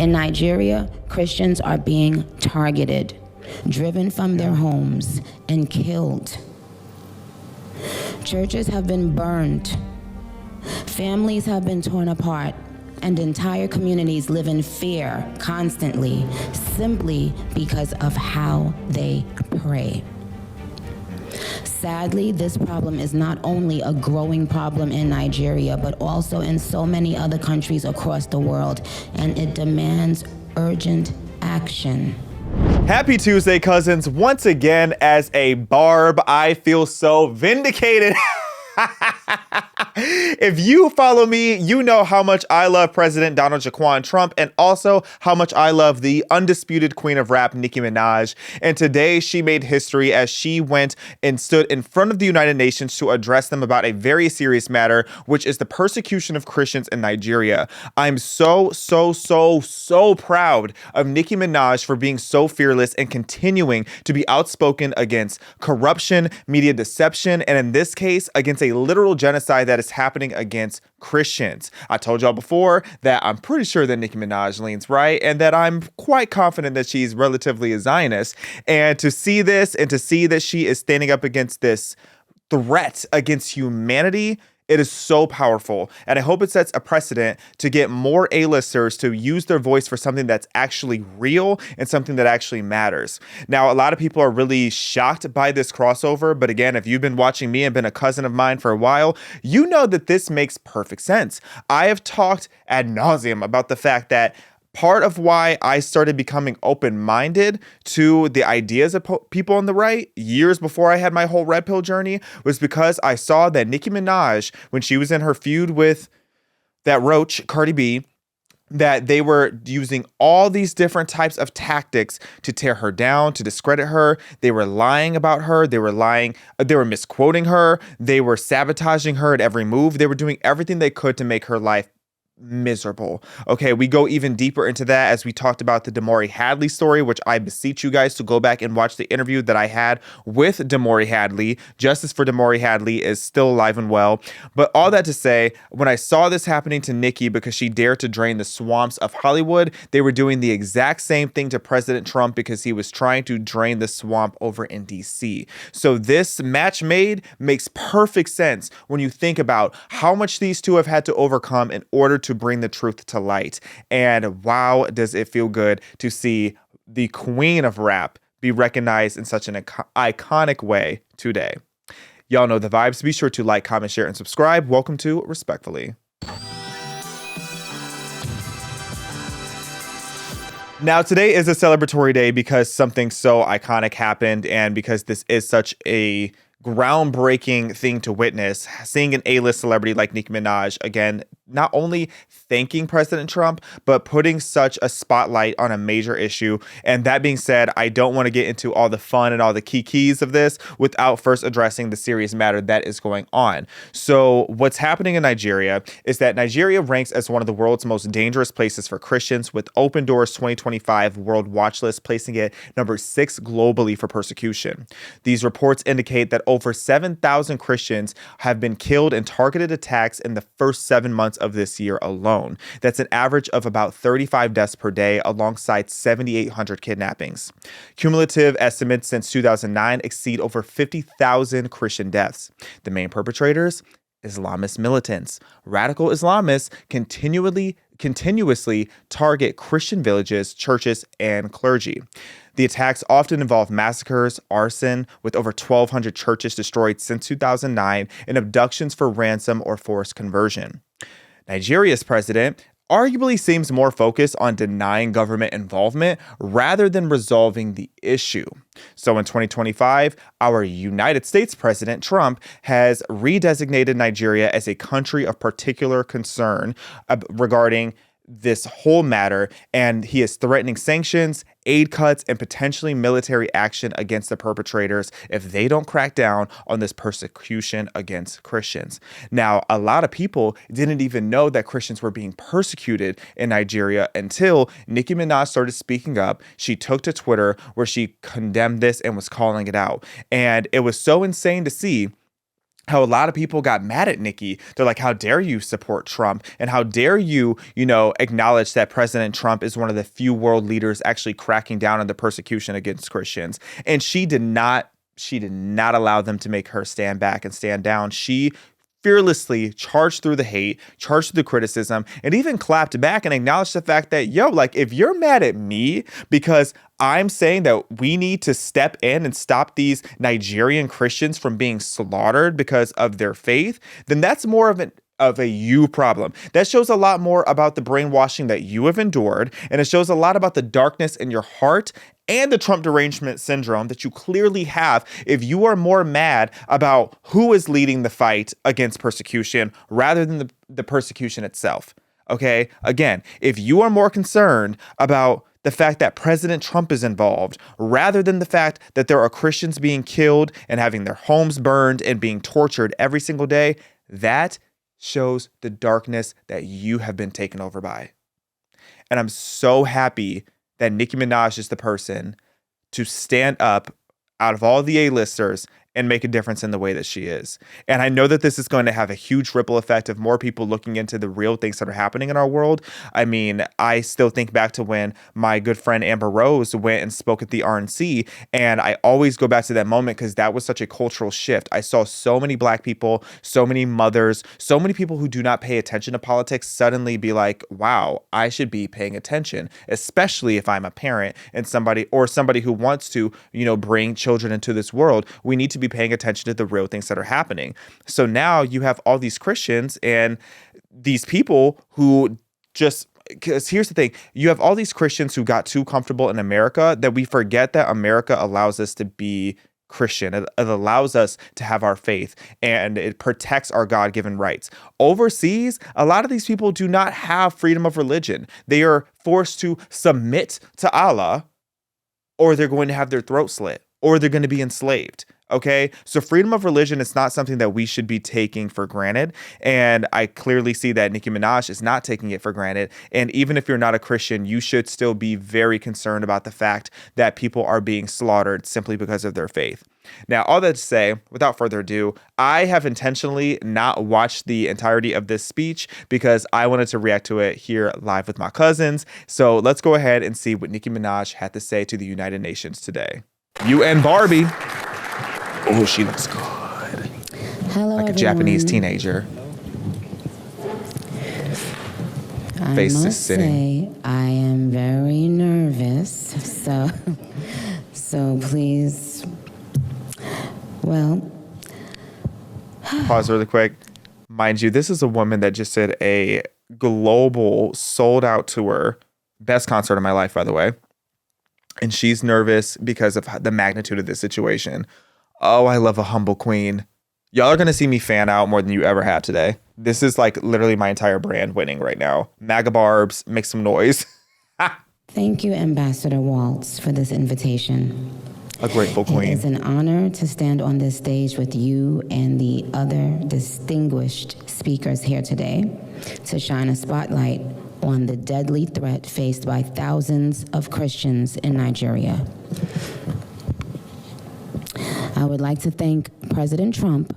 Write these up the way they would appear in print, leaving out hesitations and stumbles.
In Nigeria, Christians are being targeted, driven from their homes, and killed. Churches have been burned. Families have been torn apart, and entire communities live in fear constantly, simply because of how they pray. Sadly, this problem is not only a growing problem in Nigeria, but also in so many other countries across the world, and it demands urgent action. Happy Tuesday, cousins. Once again, as a Barb, I feel so vindicated. If you follow me, you know how much I love President Donald Jaquan Trump and also how much I love the undisputed queen of rap, Nicki Minaj. And today she made history as she went and stood in front of the United Nations to address them about a very serious matter, which is the persecution of Christians in Nigeria. I'm so proud of Nicki Minaj for being so fearless and continuing to be outspoken against corruption, media deception, and in this case, against a literal genocide that is happening against Christians. I told y'all before that I'm pretty sure that Nicki Minaj leans right and that I'm quite confident that she's relatively a Zionist. And to see this and to see that she is standing up against this threat against humanity, it is so powerful, and I hope it sets a precedent to get more A-listers to use their voice for something that's actually real and something that actually matters. Now, a lot of people are really shocked by this crossover, but again, if you've been watching me and been a cousin of mine for a while, you know that this makes perfect sense. I have talked ad nauseum about the fact that part of why I started becoming open-minded to the ideas of people on the right years before I had my whole red pill journey was because I saw that Nicki Minaj, when she was in her feud with that roach, Cardi B, that they were using all these different types of tactics to tear her down, to discredit her. They were lying about her. They were misquoting her. They were sabotaging her at every move. They were doing everything they could to make her life miserable. Okay, we go even deeper into that as we talked about the Damari Hadley story, which I beseech you guys to go back and watch the interview that I had with Damari Hadley. Justice for Damari Hadley is still alive and well. But all that to say, when I saw this happening to Nicki because she dared to drain the swamps of Hollywood, they were doing the exact same thing to President Trump because he was trying to drain the swamp over in DC. So this match made makes perfect sense when you think about how much these two have had to overcome in order to bring the truth to light. And wow, does it feel good to see the queen of rap be recognized in such an iconic way today. Y'all know the vibes. Be sure to like, comment, share, and subscribe. Welcome to Respectfully. Now, today is a celebratory day because something so iconic happened and because this is such a groundbreaking thing to witness. Seeing an A-list celebrity like Nicki Minaj, again, not only thanking President Trump, but putting such a spotlight on a major issue. And that being said, I don't want to get into all the fun and all the keys of this without first addressing the serious matter that is going on. So what's happening in Nigeria is that Nigeria ranks as one of the world's most dangerous places for Christians, with Open Doors 2025 World Watch List placing it number 6 globally for persecution. These reports indicate that over 7,000 Christians have been killed in targeted attacks in the first 7 months of this year alone. That's an average of about 35 deaths per day, alongside 7,800 kidnappings. Cumulative estimates since 2009 exceed over 50,000 Christian deaths. The main perpetrators? Islamist militants. Radical Islamists continuously target Christian villages, churches, and clergy. The attacks often involve massacres, arson, with over 1,200 churches destroyed since 2009, and abductions for ransom or forced conversion. Nigeria's president arguably seems more focused on denying government involvement rather than resolving the issue. So in 2025, our United States President Trump has redesignated Nigeria as a country of particular concern regarding this whole matter, and he is threatening sanctions, aid cuts, and potentially military action against the perpetrators if they don't crack down on this persecution against Christians. Now, a lot of people didn't even know that Christians were being persecuted in Nigeria until Nicki Minaj started speaking up. She took to Twitter where she condemned this and was calling it out. And it was so insane to see how a lot of people got mad at Nicki. They're like, how dare you support Trump? And how dare you, acknowledge that President Trump is one of the few world leaders actually cracking down on the persecution against Christians. And she did not allow them to make her stand back and stand down. She fearlessly charged through the hate, charged through the criticism, and even clapped back and acknowledged the fact that, if you're mad at me because I'm saying that we need to step in and stop these Nigerian Christians from being slaughtered because of their faith, then that's more of a you problem. That shows a lot more about the brainwashing that you have endured, and it shows a lot about the darkness in your heart and the Trump derangement syndrome that you clearly have if you are more mad about who is leading the fight against persecution rather than the persecution itself. Okay? Again, if you are more concerned about the fact that President Trump is involved rather than the fact that there are Christians being killed and having their homes burned and being tortured every single day, that shows the darkness that you have been taken over by. And I'm so happy that Nicki Minaj is the person to stand up out of all the A-listers and make a difference in the way that she is. And I know that this is going to have a huge ripple effect of more people looking into the real things that are happening in our world. I mean, I still think back to when my good friend Amber Rose went and spoke at the RNC, and I always go back to that moment because that was such a cultural shift. I saw so many Black people, so many mothers, so many people who do not pay attention to politics suddenly be like, wow, I should be paying attention, especially if I'm a parent and somebody who wants to, bring children into this world. We need to be paying attention to the real things that are happening. So now you have all these Christians and these people who because here's the thing, you have all these Christians who got too comfortable in America that we forget that America allows us to be Christian. It allows us to have our faith and it protects our God-given rights. Overseas, a lot of these people do not have freedom of religion. They are forced to submit to Allah, or they're going to have their throat slit, or they're going to be enslaved. Okay, so freedom of religion is not something that we should be taking for granted. And I clearly see that Nicki Minaj is not taking it for granted. And even if you're not a Christian, you should still be very concerned about the fact that people are being slaughtered simply because of their faith. Now, all that to say, without further ado, I have intentionally not watched the entirety of this speech because I wanted to react to it here live with my cousins. So let's go ahead and see what Nicki Minaj had to say to the United Nations today. UN Barbie. Oh, she looks good. Hello, like a everyone. Japanese teenager. Face is sitting. I am very nervous, so please. Well, pause really quick. Mind you, this is a woman that just did a global sold-out tour, best concert of my life, by the way. And she's nervous because of the magnitude of this situation. Oh, I love a humble queen. Y'all are going to see me fan out more than you ever have today. This is like literally my entire brand winning right now. MAGA barbs, make some noise. thank you, Ambassador Waltz, for this invitation. A grateful queen. It is an honor to stand on this stage with you and the other distinguished speakers here today to shine a spotlight on the deadly threat faced by thousands of Christians in Nigeria. I would like to thank President Trump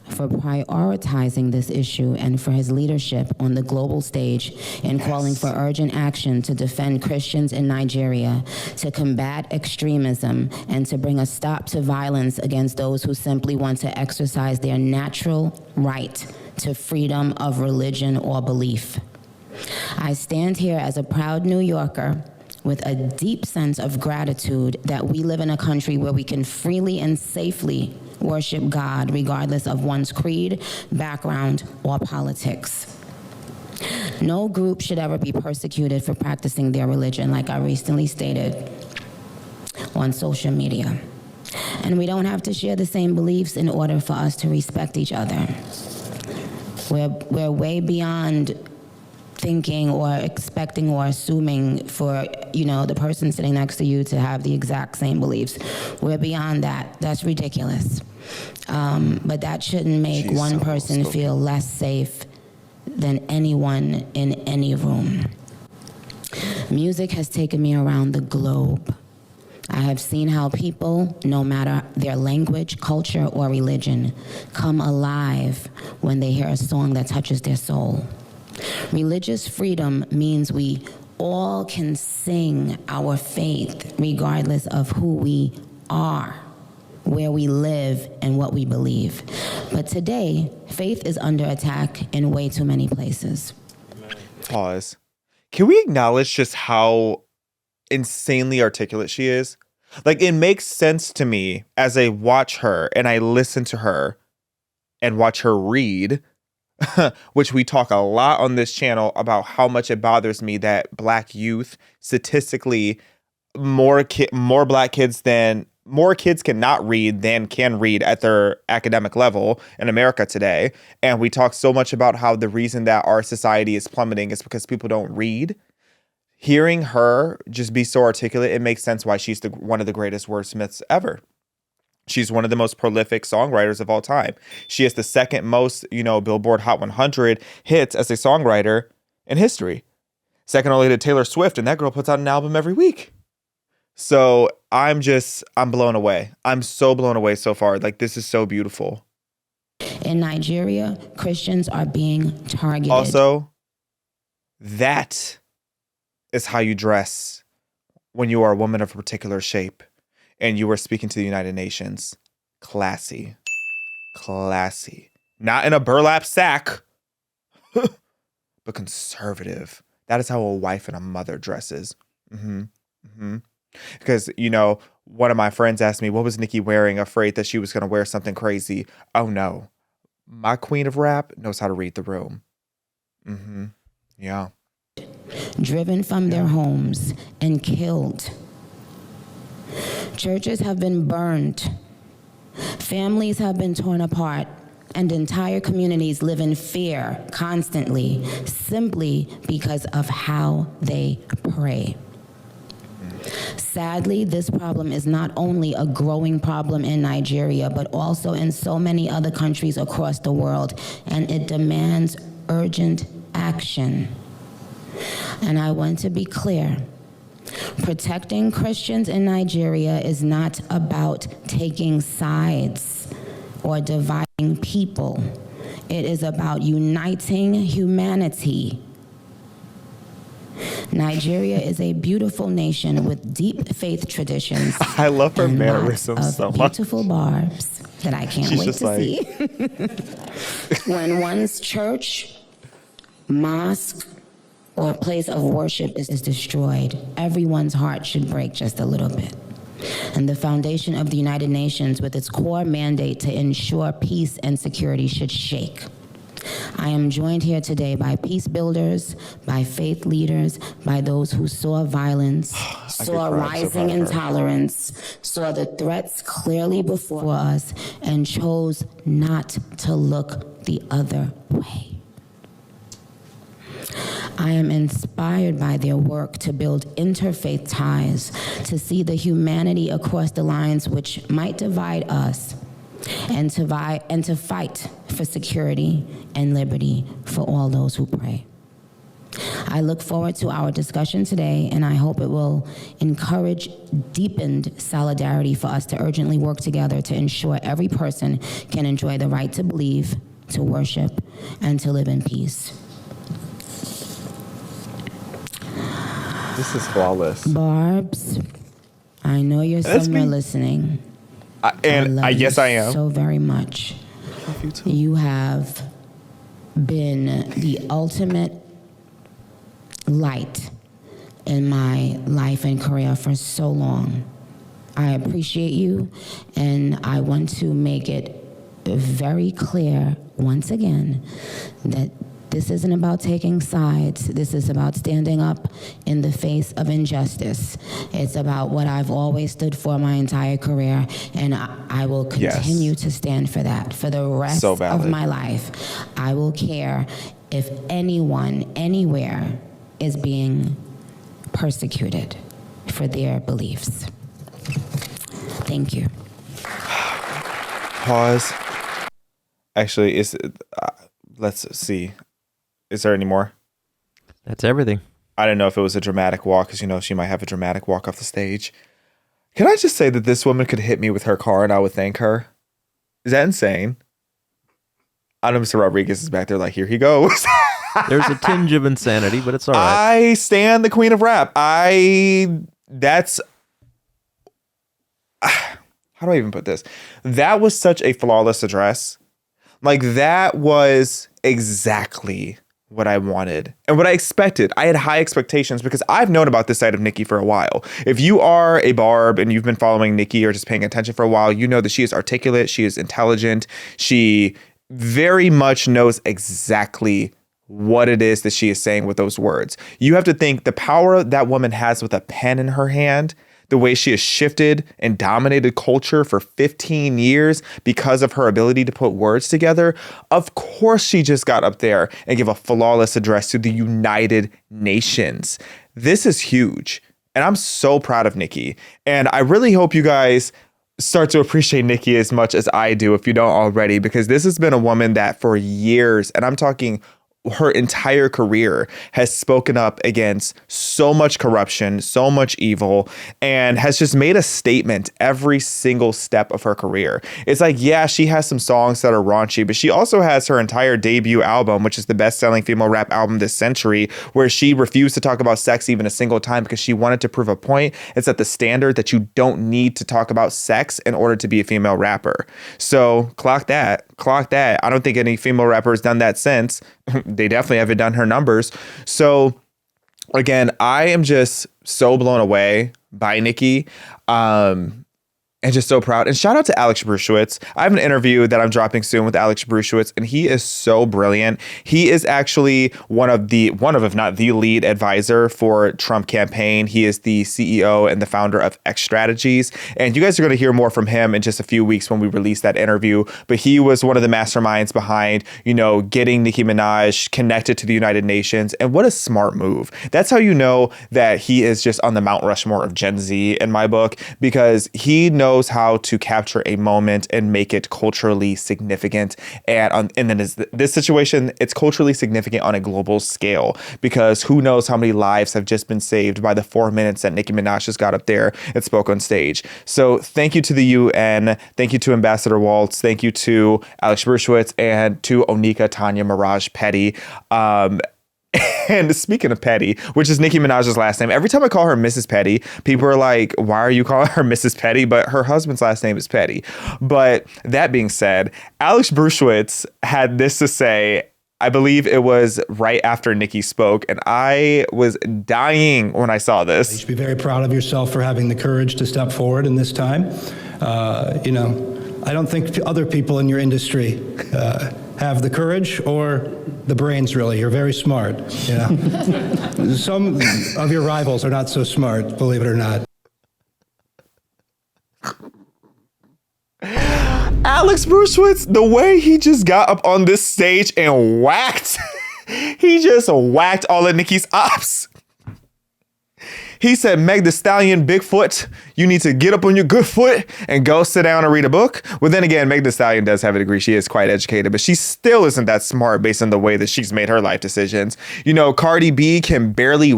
for prioritizing this issue and for his leadership on the global stage in calling for urgent action to defend Christians in Nigeria, to combat extremism, and to bring a stop to violence against those who simply want to exercise their natural right to freedom of religion or belief. I stand here as a proud New Yorker with a deep sense of gratitude that we live in a country where we can freely and safely worship God regardless of one's creed, background, or politics. No group should ever be persecuted for practicing their religion, like I recently stated on social media. And we don't have to share the same beliefs in order for us to respect each other. We're way beyond thinking or expecting or assuming for, the person sitting next to you to have the exact same beliefs. We're beyond that. That's ridiculous. But that shouldn't make one person feel less safe than anyone in any room. Music has taken me around the globe. I have seen how people, no matter their language, culture, or religion, come alive when they hear a song that touches their soul. Religious freedom means we all can sing our faith regardless of who we are, where we live, and what we believe. But today, faith is under attack in way too many places. Pause. Can we acknowledge just how insanely articulate she is? Like, it makes sense to me as I watch her and I listen to her and watch her read, which we talk a lot on this channel about how much it bothers me that Black youth, statistically, more kids cannot read than can read at their academic level in America today. And we talk so much about how the reason that our society is plummeting is because people don't read. Hearing her just be so articulate, it makes sense why she's one of the greatest wordsmiths ever. She's one of the most prolific songwriters of all time. She has the second most, Billboard Hot 100 hits as a songwriter in history. Second only to Taylor Swift, and that girl puts out an album every week. So I'm blown away. I'm so blown away so far. Like, this is so beautiful. In Nigeria, Christians are being targeted. Also, that is how you dress when you are a woman of a particular shape and you are speaking to the United Nations. Classy. Not in a burlap sack, but conservative. That is how a wife and a mother dresses. Because, one of my friends asked me, what was Nicki wearing, afraid that she was going to wear something crazy? Oh, no. My queen of rap knows how to read the room. Yeah. Driven from their homes and killed. Churches have been burned. Families have been torn apart, and entire communities live in fear constantly, simply because of how they pray. Sadly, this problem is not only a growing problem in Nigeria, but also in so many other countries across the world, and it demands urgent action. And I want to be clear. Protecting Christians in Nigeria is not about taking sides or dividing people. It is about uniting humanity. Nigeria is a beautiful nation with deep faith traditions. I love her and mannerisms lots so of much. Beautiful barbs that I can't wait to see. When one's church, mosque, or a place of worship is destroyed, everyone's heart should break just a little bit. And the foundation of the United Nations, with its core mandate to ensure peace and security, should shake. I am joined here today by peace builders, by faith leaders, by those who saw violence, saw rising intolerance, saw the threats clearly before us, and chose not to look the other way. I am inspired by their work to build interfaith ties, to see the humanity across the lines which might divide us, and to fight for security and liberty for all those who pray. I look forward to our discussion today, and I hope it will encourage deepened solidarity for us to urgently work together to ensure every person can enjoy the right to believe, to worship, and to live in peace. This is flawless. Barbs, I know you're somewhere listening. Yes, I am. So very much. I love you too. You have been the ultimate light in my life and career for so long. I appreciate you, and I want to make it very clear once again that this isn't about taking sides. This is about standing up in the face of injustice. It's about what I've always stood for my entire career, and I will continue to stand for that for the rest of my life. I will care if anyone, anywhere, is being persecuted for their beliefs. Thank you. Pause. Actually, let's see. Is there any more? That's everything. I didn't know if it was a dramatic walk, because, she might have a dramatic walk off the stage. Can I just say that this woman could hit me with her car and I would thank her? Is that insane? I know Mr. Rodriguez is back there like, here he goes. There's a tinge of insanity, but it's all right. I stand the queen of rap. How do I even put this? That was such a flawless address. Like, that was exactly what I wanted and what I expected. I had high expectations because I've known about this side of Nicki for a while. If you are a barb and you've been following Nicki or just paying attention for a while, you know that she is articulate, she is intelligent, she very much knows exactly what it is that she is saying with those words. You have to think the power that woman has with a pen in her hand, the way she has shifted and dominated culture for 15 years because of her ability to put words together. Of course, she just got up there and gave a flawless address to the United Nations. This is huge. And I'm so proud of Nicki. And I really hope you guys start to appreciate Nicki as much as I do, if you don't already, because this has been a woman that for years, and I'm talking her entire career, has spoken up against so much corruption, so much evil, and has just made a statement every single step of her career. It's like, yeah, she has some songs that are raunchy, but she also has her entire debut album, which is the best-selling female rap album this century, where she refused to talk about sex even a single time because she wanted to prove a point. It's at the standard that you don't need to talk about sex in order to be a female rapper. So clock that. I don't think any female rapper has done that since. They definitely haven't done her numbers. So again, I am just so blown away by Nicki. And just so proud. And shout out to Alex Bruschwitz. I have an interview that I'm dropping soon with Alex Bruschwitz, and he is so brilliant. He is actually one of, if not the lead advisor for Trump campaign. He is the CEO and the founder of X Strategies. And you guys are going to hear more from him in just a few weeks when we release that interview. But he was one of the masterminds behind, getting Nicki Minaj connected to the United Nations. And what a smart move. That's how you know that he is just on the Mount Rushmore of Gen Z in my book, because he knows how to capture a moment and make it culturally significant. And then this situation, it's culturally significant on a global scale, because who knows how many lives have just been saved by the 4 minutes that Nicki Minaj just got up there and spoke on stage. So thank you to the UN. Thank you to Ambassador Waltz. Thank you to Alex Bruschwitz and to Onika Tanya Mirage Petty. And speaking of Petty, which is Nicki Minaj's last name, every time I call her Mrs. Petty, people are like, why are you calling her Mrs. Petty? But her husband's last name is Petty. But that being said, Alex Bruschwitz had this to say. I believe it was right after Nicki spoke, and I was dying when I saw this. You should be very proud of yourself for having the courage to step forward in this time. I don't think other people in your industry have the courage or the brains, really. You're very smart. Some of your rivals are not so smart, believe it or not. Alex Bruschwitz, the way he just got up on this stage and whacked, he just whacked all of Nicki's ops. He said, Meg Thee Stallion, Bigfoot, you need to get up on your good foot and go sit down and read a book. Well, then again, Meg Thee Stallion does have a degree. She is quite educated, but she still isn't that smart based on the way that she's made her life decisions. Cardi B can barely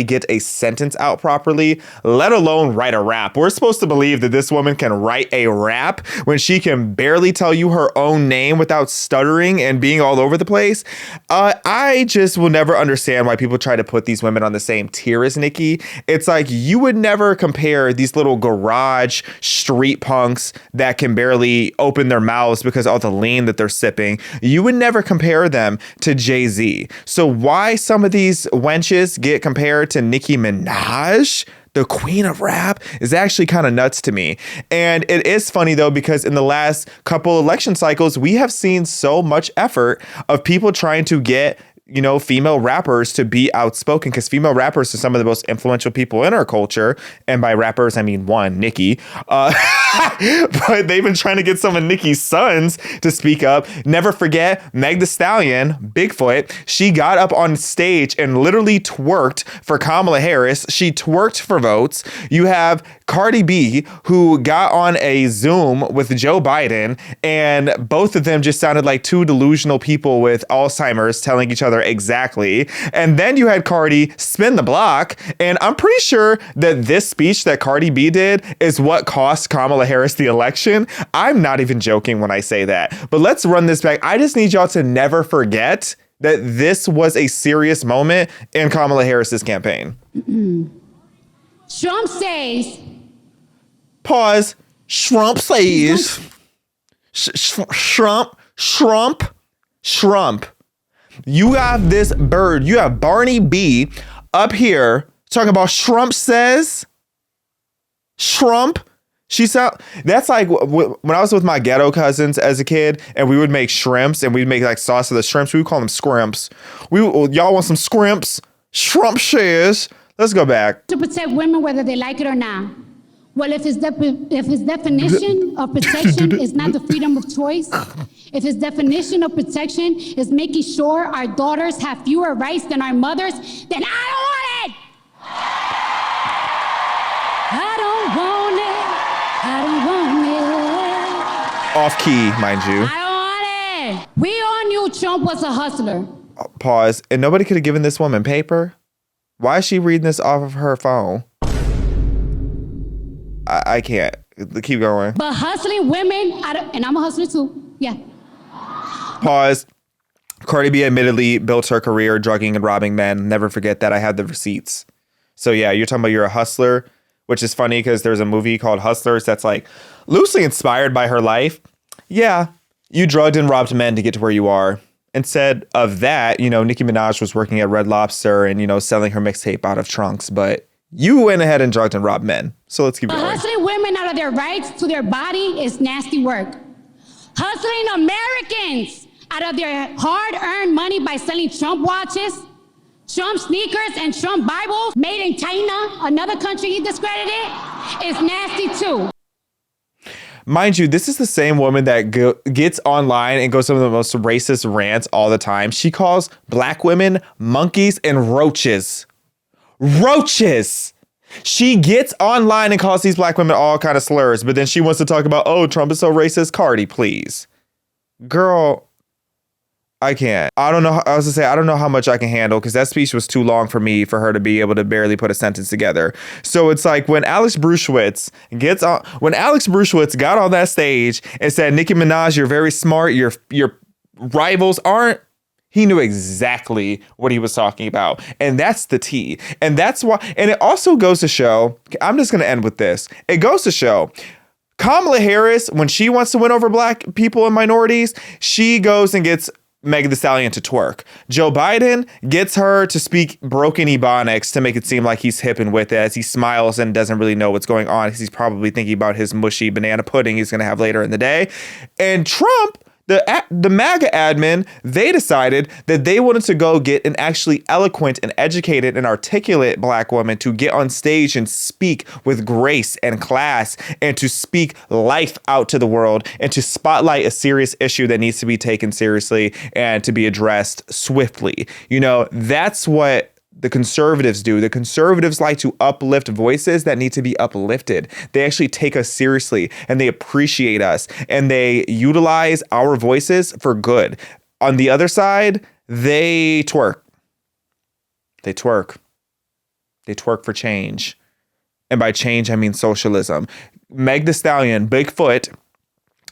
get a sentence out properly, let alone write a rap. We're supposed to believe that this woman can write a rap when she can barely tell you her own name without stuttering and being all over the place. I just will never understand why people try to put these women on the same tier as Nicki. It's like you would never compare these little garage street punks that can barely open their mouths because of all the lean that they're sipping. You would never compare them to Jay-Z. So why some of these wenches get compared to Nicki Minaj, the queen of rap, is actually kind of nuts to me. And it is funny though, because in the last couple election cycles, we have seen so much effort of people trying to get female rappers to be outspoken, because female rappers are some of the most influential people in our culture. And by rappers, I mean one, Nicki. But they've been trying to get some of Nicki's sons to speak up. Never forget Meg Thee Stallion, Bigfoot. She got up on stage and literally twerked for Kamala Harris. She twerked for votes. You have Cardi B, who got on a Zoom with Joe Biden, and both of them just sounded like two delusional people with Alzheimer's telling each other exactly. And then you had Cardi spin the block, and I'm pretty sure that this speech that Cardi B did is what cost Kamala Harris the election. I'm not even joking when I say that. But let's run this back. I just need y'all to never forget that this was a serious moment in Kamala Harris's campaign. Trump says. Pause. Trump says. Trump. You have this bird. You have Barney B up here talking about Trump says. Trump. That's like when I was with my ghetto cousins as a kid, and we would make shrimps, and we'd make like sauce of the shrimps. We would call them scrimps. Y'all want some scrimps? Trump shares. Let's go back. To protect women, whether they like it or not. Well, if his definition of protection is not the freedom of choice, if his definition of protection is making sure our daughters have fewer rights than our mothers, then I don't want it. I don't want it. I don't want it. Off key, mind you. I don't want it. We all knew Trump was a hustler. Pause. And nobody could have given this woman paper? Why is she reading this off of her phone? I can't. Keep going. But hustling women, and I'm a hustler too. Yeah. Pause. Cardi B admittedly built her career drugging and robbing men. Never forget that. I had the receipts. So yeah, you're talking about you're a hustler, which is funny because there's a movie called Hustlers that's like loosely inspired by her life. Yeah, you drugged and robbed men to get to where you are. Instead of that, Nicki Minaj was working at Red Lobster and, selling her mixtape out of trunks. But you went ahead and drugged and robbed men. So let's keep going. Hustling women out of their rights to their body is nasty work. Hustling Americans out of their hard-earned money by selling Trump watches, Trump sneakers, and Trump Bibles made in China, another country he discredited, is nasty too. Mind you, this is the same woman that gets online and goes some of the most racist rants all the time. She calls black women monkeys and roaches. Roaches! She gets online and calls these black women all kind of slurs, but then she wants to talk about, oh, Trump is so racist. Cardi, please. Girl, I can't. I don't know. I was to say, I don't know how much I can handle because that speech was too long for me for her to be able to barely put a sentence together. So it's like when Alex Bruschwitz got on that stage and said, Nicki Minaj, you're very smart. Your rivals aren't. He knew exactly what he was talking about. And that's the tea. And that's why. And it also goes to show, I'm just going to end with this. It goes to show Kamala Harris, when she wants to win over black people and minorities, she goes and gets Meg Thee Stallion to twerk. Joe Biden gets her to speak broken Ebonics to make it seem like he's hip and with it as he smiles and doesn't really know what's going on because he's probably thinking about his mushy banana pudding he's going to have later in the day. And Trump, the MAGA admin, they decided that they wanted to go get an actually eloquent and educated and articulate black woman to get on stage and speak with grace and class and to speak life out to the world and to spotlight a serious issue that needs to be taken seriously and to be addressed swiftly. That's what the conservatives do. The conservatives like to uplift voices that need to be uplifted. They actually take us seriously and they appreciate us and they utilize our voices for good. On the other side, they twerk. They twerk for change. And by change, I mean socialism. Meg Thee Stallion, Bigfoot,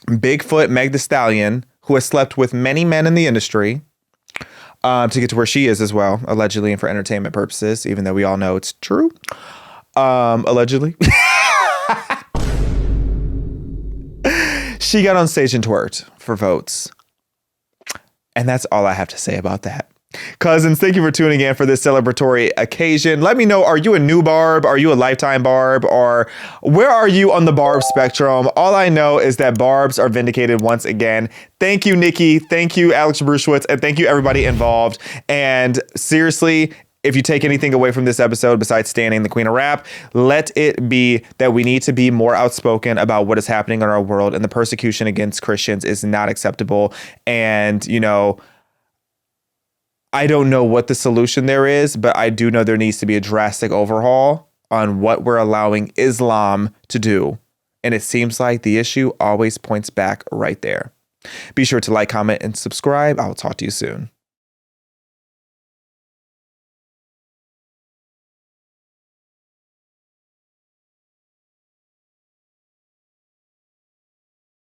Meg Thee Stallion, who has slept with many men in the industry, to get to where she is as well, allegedly and for entertainment purposes, even though we all know it's true. Allegedly. She got on stage and twerked for votes. And that's all I have to say about that. Cousins, thank you for tuning in for this celebratory occasion. Let me know, are you a new Barb? Are you a lifetime Barb? Or where are you on the Barb spectrum? All I know is that Barbs are vindicated once again. Thank you, Nicki. Thank you, Alex Bruschwitz. And thank you, everybody involved. And seriously, If you take anything away from this episode besides standing the Queen of Rap, let it be that we need to be more outspoken about what is happening in our world, and the persecution against Christians is not acceptable. And, you know, I don't know what the solution there is, but I do know there needs to be a drastic overhaul on what we're allowing Islam to do. And it seems like the issue always points back right there. Be sure to like, comment, and subscribe. I'll talk to you soon.